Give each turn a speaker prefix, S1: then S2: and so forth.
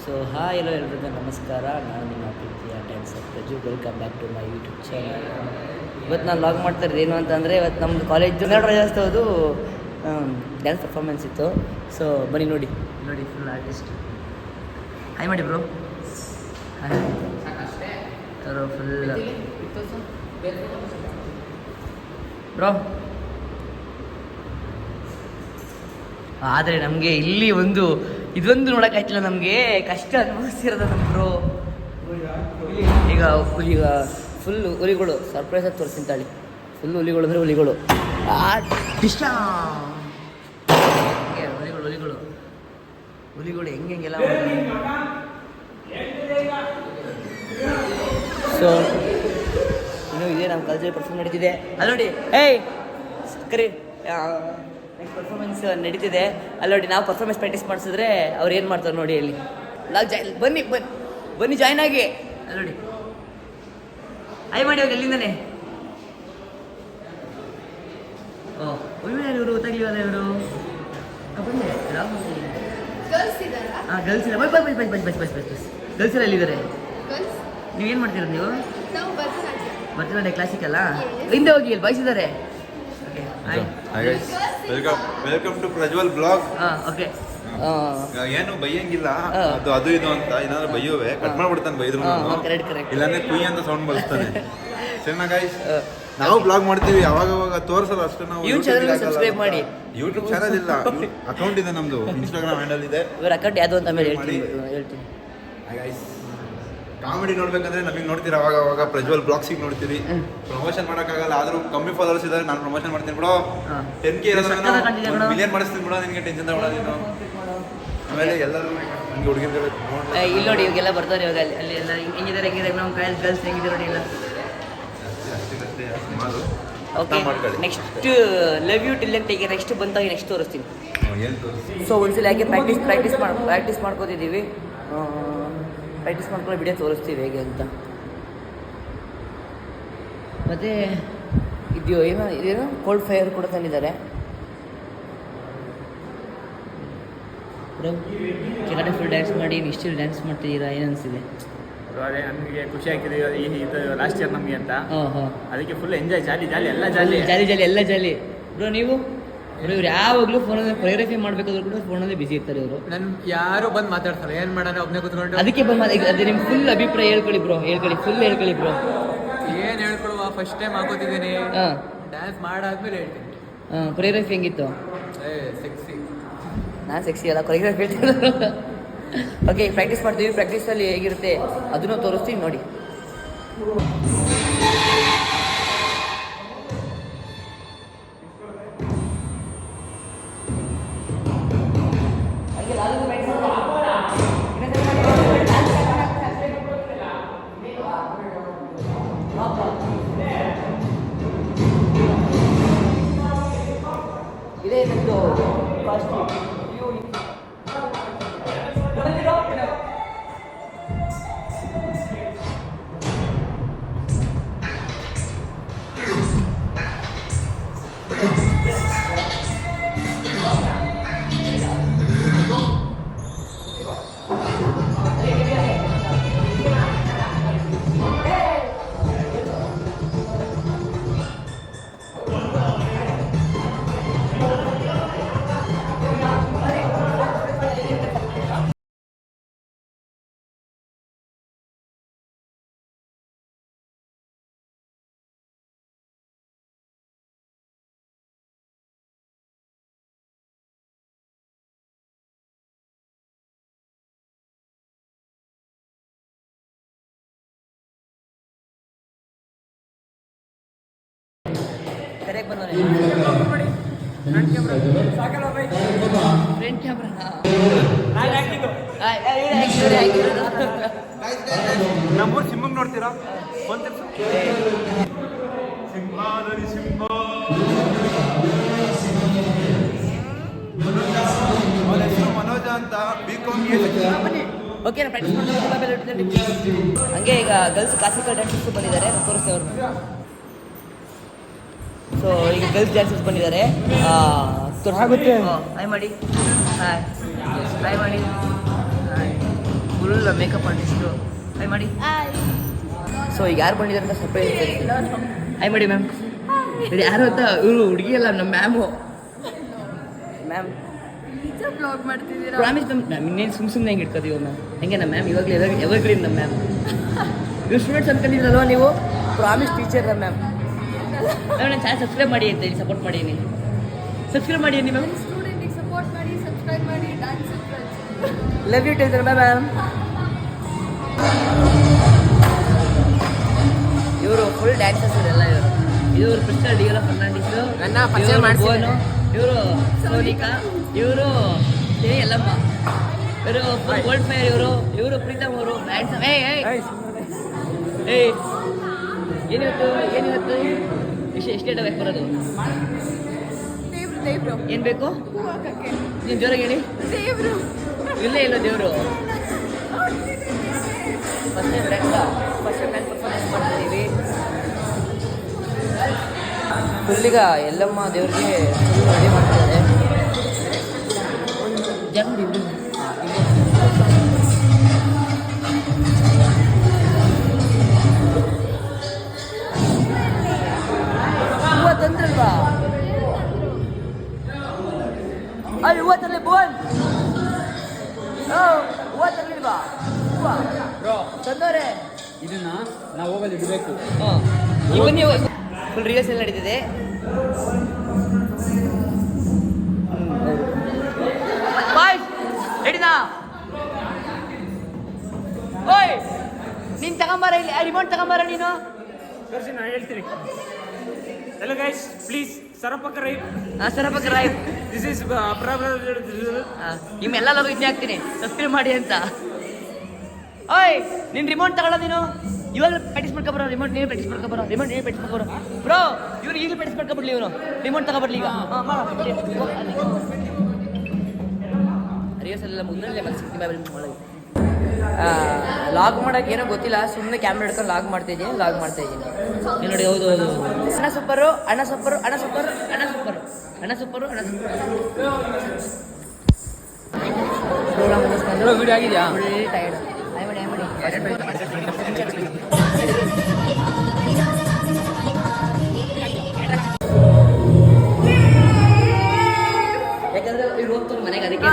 S1: So hi ಎಲ್ಲೋ ಎಲ್ರಿಗೂ ನಮಸ್ಕಾರ. ನಾನು ನಿಮ್ಮ ಪ್ರೀತಿಯ dancer Praju. Welcome back to my YouTube channel. ಇವತ್ತು ನಾನು ಲಾಗ್ ಮಾಡ್ತಾ ಇರೋದು ಏನು ಅಂತಂದರೆ, ಇವತ್ತು ನಮ್ಮದು ಕಾಲೇಜ್ ರಾಜ್ಯೋತ್ಸವದು ಡ್ಯಾನ್ಸ್ ಪರ್ಫಾರ್ಮೆನ್ಸ್ ಇತ್ತು. ಸೊ ಬನ್ನಿ ನೋಡಿ ಫುಲ್ ಆರ್ಟಿಸ್ಟ್. ಹಾಯ್ ಮಾಡಿ ಬ್ರೋ. Hi full bro. ಆದರೆ ನಮಗೆ ಇಲ್ಲಿ ಇದೊಂದು ನೋಡೋಕ್ಕಾಯ್ತಿಲ್ಲ, ನಮಗೆ ಕಷ್ಟ ಅನುಭವಿಸಿರೋದು ನಮ್ಮ ಬ್ರೋ. ಈಗ ಫುಲ್ ಹುಲಿಗಳು ಸರ್ಪ್ರೈಸಾಗಿ ತೋರಿಸ್ತೀನಿ ತಾಳಿ. ಫುಲ್ ಹುಲಿಗಳು ಅಂದರೆ ಹುಲಿಗಳು ಇಷ್ಟ. ಹುಲಿಗಳು ಹೆಂಗೆಲ್ಲ. ಸೊ ಇನ್ನೂ ಇದೆ ನಮ್ಮ ಕಲ್ಚರಲ್ ಪರ್ಫಾರ್ಮೆನ್ಸ್ ನಡೀತಿದೆ. ಅಲ್ಲಿ ನೋಡಿ, ಏಯ್ ಕರಿ ನೆಕ್ಸ್ಟ್ ಪರ್ಫಾರ್ಮೆನ್ಸ್ ನಡೀತಿದೆ. ಅಲ್ಲಿ ನೋಡಿ, ನಾವು ಪರ್ಫಾರ್ಮೆನ್ಸ್ ಪ್ರಾಕ್ಟೀಸ್ ಮಾಡಿಸಿದ್ರೆ ಅವ್ರು ಏನು ಮಾಡ್ತಾರೆ ನೋಡಿ. ಅಲ್ಲಿ ನಾವು ಬನ್ನಿ ಜಾಯ್ನ್ ಆಗಿ. ಅಲ್ಲಿ ನೋಡಿ, ಆಯ್ ಮಾಡಿ ಹೋಗಿ ಎಲ್ಲಿಂದಾನೆ. ಇವರು ಗೊತ್ತಾಗ್ಲಿವಲ್ಲ ಇವರು. ಬಂದೆ ಹಾಂ, ಗರ್ಲ್ಸ್ ಇಲ್ಲ. ಬಸ್ ಗರ್ಲ್ಸ್ ಎಲ್ಲ ಎಲ್ಲಿದ್ದಾರೆ? ನೀವೇನು ಮಾಡ್ತೀರ ನೀವು? ಭರತನಾಟ್ಯ ಕ್ಲಾಸಿಕಲ್ಲ. ಹಿಂದೆ ಹೋಗಿ ಅಲ್ಲಿ ಬಯಸಿದ್ದಾರೆ.
S2: Welcome to Prajwal blog.
S1: Okay.
S2: ಏನು ಬೈಯಂಗಿಲ್ಲ, ಅದು ಇದು ಅಂತ ಏನಾದ್ರು ಬೈಯುವೆ ಕಟ್ ಮಾಡ್ಬಿಡ್ತಾನೆ ಬೈದ್ರು. ಇಲ್ಲಾಂದ್ರೆ ಕುಯ್ ಅಂತ ಸೌಂಡ್ ಬರುತ್ತಾನೆ. ಸರಿನಾ ಗೈಸ್? ನಾವು ಬ್ಲಾಗ್ ಮಾಡ್ತೀವಿ, ಅವಾಗ ತೋರಿಸಲ್ಲ ಅಷ್ಟೇ. ನಾವು
S1: ಸಬ್ಸ್ಕ್ರೈಬ್ ಮಾಡಿ.
S2: ಯೂಟ್ಯೂಬ್ ಚಾನಲ್ ಇಲ್ಲ, ಅಕೌಂಟ್ ಇದೆ ನಮ್ದು, ಇನ್ಸ್ಟಾಗ್ರಾಮ್ ಹ್ಯಾಂಡಲ್ ಇದೆ.
S1: ಇವ್ರ ಅಕೌಂಟ್ ಯಾವುದು ಅಂತ ಆಮೇಲೆ ಹೇಳ್ತೀನಿ.
S2: ಕಾಮಿಡಿ ನೋಡ್ಬೇಕಂದ್ರೆ ನಮಗೆ ನೋಡ್ತೀರಾ ಅವಾಗ ಪ್ರಜ್ವಲ್ ಬ್ಲಾಗ್ಸಿಗೆ ನೋಡ್ತೀರಿ. ಪ್ರಮೋಷನ್ ಮಾಡೋಕ್ಕಾಗಲ್ಲ, ಆದ್ರೂ ಕಮ್ಮಿ ಫಾಲೋವರ್ಸ್ ಇದ್ದಾರೆ. ನಾನು ಪ್ರಮೋಷನ್ ಮಾಡ್ತೀನಿ ಬಿಡೋ. 10K ಮಿಲಿಯನ್ ಮಾಡಿಸ್ತೀನಿ ಬಿಡೋ. ನಿನಗೆ ಟೆನ್ಷನ್ ತಗೊಳ್ಳೋದು ನೀನು. ಆಮೇಲೆ ಎಲ್ಲರೂ ನನಗೆ ಹುಡುಗಿರ್ಬೇಕು
S1: ಇಲ್ಲಿ ನೋಡಿ, ಇವಾಗೆಲ್ಲ ಬರ್ತಾರೆ. ಇವಾಗ ಅಲ್ಲಿ ಎಲ್ಲ ಹೆಂಗಿದ್ದಾರೆ ನಮ್ಮ ಗರ್ಲ್ಸ್ ಹೆಂಗಿದ್ದಾರೆ ನೋಡಿ ಎಲ್ಲ. Okay, next love you till take. Next ಬಂದಾಗ ನೆಕ್ಸ್ಟ್ ತೋರಿಸ್ತೀನಿ. ಸೊ ಒಂದ್ಸಲ ಯಾಕೆ ಪ್ರಾಕ್ಟೀಸ್ ಮಾಡ್ಕೋತಿದ್ದೀವಿ. ಪ್ರಾಕ್ಟೀಸ್ ಮಾಡ್ಕೊಂಡು ವಿಡಿಯೋ ತೋರಿಸ್ತೀವಿ ಹೇಗೆ ಅಂತ. ಮತ್ತು ಇದೇನು ಕೋಲ್ಡ್ ಫೈರ್ ಕೂಡ ತಂದಿದ್ದಾರೆ. ಕೆಳಗಡೆ ಫುಲ್ ಡ್ಯಾನ್ಸ್ ಮಾಡಿ ಇಷ್ಟು ಡ್ಯಾನ್ಸ್ ಮಾಡ್ತಿದ್ದೀರಾ, ಏನು ಅನಿಸಿದೆ?
S3: ಅದೇ ನಮಗೆ ಖುಷಿ ಆಗ್ತಿದೆ. ಇದು ಲಾಸ್ಟ್ ಇಯರ್ ನಮಗೆ ಅಂತ, ಅದಕ್ಕೆ ಫುಲ್ ಎಂಜಾಯ್, ಜಾಲಿ ಎಲ್ಲ ಜಾಲಿ. ಬ್ರೋ ನೀವು ಇವ್ರು ಯಾವಾಗಲೂ ಫೋನಲ್ಲಿ ಕೊರಿಯೋಗ್ರಫಿ ಮಾಡಬೇಕಾದ್ರೂ ಕೂಡ ಫೋನಲ್ಲಿ ಬಿಸಿ ಇರ್ತಾರೆ ಇವರು. ನಾನು ಯಾರು ಬಂದು ಮಾತಾಡ್ತಾರೆ, ಏನು ಮಾಡೋಣ ಒಬ್ಬನೇ ಕೂತ್ಕೊಂಡು.
S1: ಅದಕ್ಕೆ ಅದೇ ನಿಮ್ಮ ಫುಲ್ ಅಭಿಪ್ರಾಯ ಹೇಳ್ಕೊಳ್ಳಿ ಬ್ರೋ. ಫುಲ್ ಹೇಳ್ಕೊಳ್ಳಿ ಬ್ರೋ.
S3: ಏನು ಹೇಳ್ಕೊಳುವ, ಫಸ್ಟ್ ಟೈಮ್ ಹಾಕೋತಿದ್ದೀನಿ. ಡ್ಯಾನ್ಸ್ ಮಾಡಾದ್ಮೇಲೆ ಹೇಳ್ತೀನಿ.
S1: ಕೊರಿಯೋಗ್ರಫಿ ಹೆಂಗಿತ್ತು?
S3: ಸೆಕ್ಸಿ.
S1: ನಾನು ಸೆಕ್ಸಿ ಅಲ್ಲ, ಕೊರಿಯೋಗ್ರಫಿ ಹೇಳ್ತೀನಿ. ಓಕೆ, ಪ್ರಾಕ್ಟೀಸ್ ಮಾಡ್ತೀವಿ. ಪ್ರಾಕ್ಟೀಸಲ್ಲಿ ಹೇಗಿರುತ್ತೆ ಅದನ್ನು ತೋರಿಸ್ತೀವಿ ನೋಡಿ. ಇದೇ ನಮ್ಮದು ಕಾಸ್ಟ್ಯೂಮ್. ಕರೆಕ್ಟ್ ಬಂದವನೇ ಫ್ರಂಟ್ ಕ್ಯಾಮ್ರಾ.
S2: ನಮ್ಮೂರು ಸಿಂಹಕ್ಕೆ ನೋಡ್ತೀರಾ? ಮನೋಜ ಅಂತ B.Com.
S1: ಓಕೆ, ನಾನು ಪ್ರಾಕ್ಟೀಸ್ ಮಾಡ್ತೀನಿ. ಹಂಗೆ ಈಗ ಗರ್ಲ್ಸ್ ಕ್ಲಾಸಿಕಲ್ ಡ್ಯಾನ್ಸರ್ಸ್ ಬಂದಿದ್ದಾರೆ, ತೋರಿಸ್ತೇವೆ ಅವ್ರನ್ನ. ಸೊ ಈಗ ಗರ್ಲ್ಸ್ ಡ್ಯಾನ್ಸರ್ಸ್ ಬಂದಿದ್ದಾರೆ. ಹಾಯ್ ಮಾಡಿ, ಹಾಯ್ ಮಾಡಿ, hi. Beautiful makeup artist. Hi ಮಾಡಿ. ಸೊ ಈಗ ಯಾರು ಬಂದಿದ್ದಾರೆ ಅಂತ ಸರ್ಪ್ರೈಸ್. ಹಾಯ್ ಮಾಡಿ ಮ್ಯಾಮ್. ಇದು ಯಾರು ಅಂತ ಇವರು ಹುಡುಗಿ ಅಲ್ಲ, ನಮ್ಮ ಮ್ಯಾಮು. ಮ್ಯಾಮ್
S4: ಬ್ಲಾಗ್ ಮಾಡ್ತಿದ್ದೀರಾ?
S1: ಪ್ರಾಮಿಸ್ ಮ್ಯಾಮ್, ಇನ್ನೇನು ಸುಮ್ಮನೆ ಹೆಂಗೆ ಇಟ್ಕೋತೀವಿ ಮ್ಯಾಮ್? ಹೆಂಗೆ ನಮ್ಮ ಮ್ಯಾಮ್ ಇವಾಗಲೇ ಎವರ್ಗ್ರೀನ್ ನಮ್ಮ ಮ್ಯಾಮ್. ನೀವು ಸ್ಟೂಡೆಂಟ್ಸ್ ಅನ್ಕೊಂಡಿದ್ರಲ್ವ ನೀವು? ಪ್ರಾಮಿಸ್ ಟೀಚರ್ ನಮ್ಮ ಮ್ಯಾಮ್. ನನ್ನ ಚಾನಲ್ ಸಬ್ಸ್ಕ್ರೈಬ್ ಮಾಡಿ ಅಂತ ಹೇಳಿ ಸಪೋರ್ಟ್ ಮಾಡಿ. ಸಬ್ಸ್ಕ್ರೈಬ್ ಮಾಡಿ ಮ್ಯಾಮ್.
S4: ಸ್ಟೂಡೆಂಟಿಗೆ ಸಪೋರ್ಟ್ ಮಾಡಿ, ಸಬ್ಸ್ಕ್ರೈಬ್ ಮಾಡಿ, dance
S1: love you teacher ma'am. ಇವರು ಫುಲ್ ಡ್ಯಾನ್ಸರ್ಸ್ ಇವರೆಲ್ಲ. ಇವರು ಕ್ರಿಸ್ಟಲ್ ಡಿಯೋಲ ಫರ್ನಾಂಡಿಸು,
S4: ನನ್ನ ಪರಿಚಯ ಮಾಡಿಸಿದ್ರು.
S1: ಇವರು ಸೋನಿಕಾ, ಇವರು ಎಲ್ಲಮ್ಮ, ಇವರು ಗೋಲ್ಡ್ ಫೈರ್, ಇವರು ಪ್ರೀತಮ್, ಅವರು ಡ್ಯಾನ್ಸ್. ಏನಿವತ್ತು ಎಷ್ಟು ಡೇಟ್ ಬೇಕು ಬರೋದು?
S4: ದೇವ್ರು
S1: ಏನು ಬೇಕು?
S4: ಹೂ ಹಾಕಕ್ಕೆ.
S1: ನೀವು ಜೋರಾಗಿ ಹೇಳಿ.
S4: ದೇವ್ರು
S1: ಇಲ್ಲೇ ಇಲ್ಲ ದೇವರು. ಫಸ್ಟ್ ಟೈಮ್ ಪರ್ಫಾರ್ಮೆನ್ಸ್ ಮಾಡ್ತಿದ್ದೀವಿ. ಫುಲ್ಲೀಗ ಎಲ್ಲಮ್ಮ ದೇವ್ರಿಗೆ ಫುಲ್ ರೆಡಿ ಮಾಡ್ತಿದ್ದಾರೆ. ಹೂವು ತಂದ್ರಲ್ವಾ? ಅಲ್ಲಿ ಹೂವು ತರಲಿ ಬೋನ್. ಹೂವು ತರಲಿಲ್ವಾ? ಹೂವು ತಂದವ್ರೆ.
S3: ಇದನ್ನ ನಾವು ಹೋಗಲ್ಲಿ ಇಡಬೇಕು.
S1: ನೀವು ಫುಲ್ ರಿಹರ್ಸಲ್ ನಡೀತಿದೆ. ಬಾಯ್ಸ್ ರೆಡಿನಾ? ಓಯ್ ನೀನು ತಗೊಂಬಾರ, ಇಲ್ಲಿ ರಿಮೋಟ್ ತಗೊಂಬಾರ ನೀನು.
S3: ನಾನು ಹೇಳ್ತೀನಿ. ಹಲೋ ಗೈಸ್, ಪ್ಲೀಸ್ ಸರಪಕ್ಕ ರೈಟ್.
S1: ಸರಪಕ್ಕ ರಾಯ್.
S3: ದಿಸ್ ಇಸ್
S1: ನಿಮ್ಮೆಲ್ಲ ಲಗು ಇದನ್ನೇ ಹಾಕ್ತೀನಿ, ಸಬ್ಸ್ಕ್ರೈಬ್ ಮಾಡಿ ಅಂತ. ಓಯ್ ನೀನು ರಿಮೋಟ್ ತಗೊಳ್ಳೋ ನೀನು. ಇವಾಗ ಪ್ರಾಕ್ಟೀಸ್ ಮಾಡ್ಕೊಬರೋ. ರಿಮೋಟ್ ನೀನು ಪ್ರಾಕ್ಟೀಸ್ ಮಾಡ್ಕೊಬರೋ. ರಿಮೋಟ್ ನೀನು ಪ್ರಾಕ್ಟೀಸ್ ಮಾಡ್ಕೊಬರೋ. ಬ್ರೋ ಇವ್ರು ಈಗಲೂ ಪ್ರಾಕ್ಟೀಸ್ ಮಾಡ್ಕೊಬಿಡ್ಲಿ. ಇವನು ರಿಮೋಟ್ ತಗೊಬರ್ಲಿ ಈಗ. ರಿಹರ್ಸಲ್ ಎಲ್ಲ ಮುಗಿದ್ರೆ ಒಳಗೆ ಲಾಗ್ ಮಾಡೋಕೆ ಏನೋ ಗೊತ್ತಿಲ್ಲ, ಸುಮ್ಮನೆ ಕ್ಯಾಮ್ರಾ ಹಿಡ್ಕೊಂಡು ಲಾಗ್ ಮಾಡ್ತಾಯಿದ್ದೀನಿ. ನೀವು ನೋಡಿ. ಹೌದು. ಅಣ್ಣ ಸೂಪರು, ಅಣ್ಣ ಸೂಪರು, ಅಣ್ಣ ಸೂಪರು, ಅಣ್ಣ ಸೂಪರು, ಅಣ್ಣ ಸೂಪರು, ಅಣ್ಣ ಸೂಪರು. ಪ್ರೋಗ್ರಾಮ್ ಮುಗಿಸ್ಕೊಂಡು
S3: ವಿಡಿಯೋ ಆಗಿದೆಯಾ?
S1: ಟೈರ್ಡ್. ಆಯ್ ಮಾಡಿ ಯಾಕಂದ್ರೆ ಇವ್ರು ಹೋಗ್ತಾರೆ ಮನೆಗೆ, ಅದಕ್ಕೆ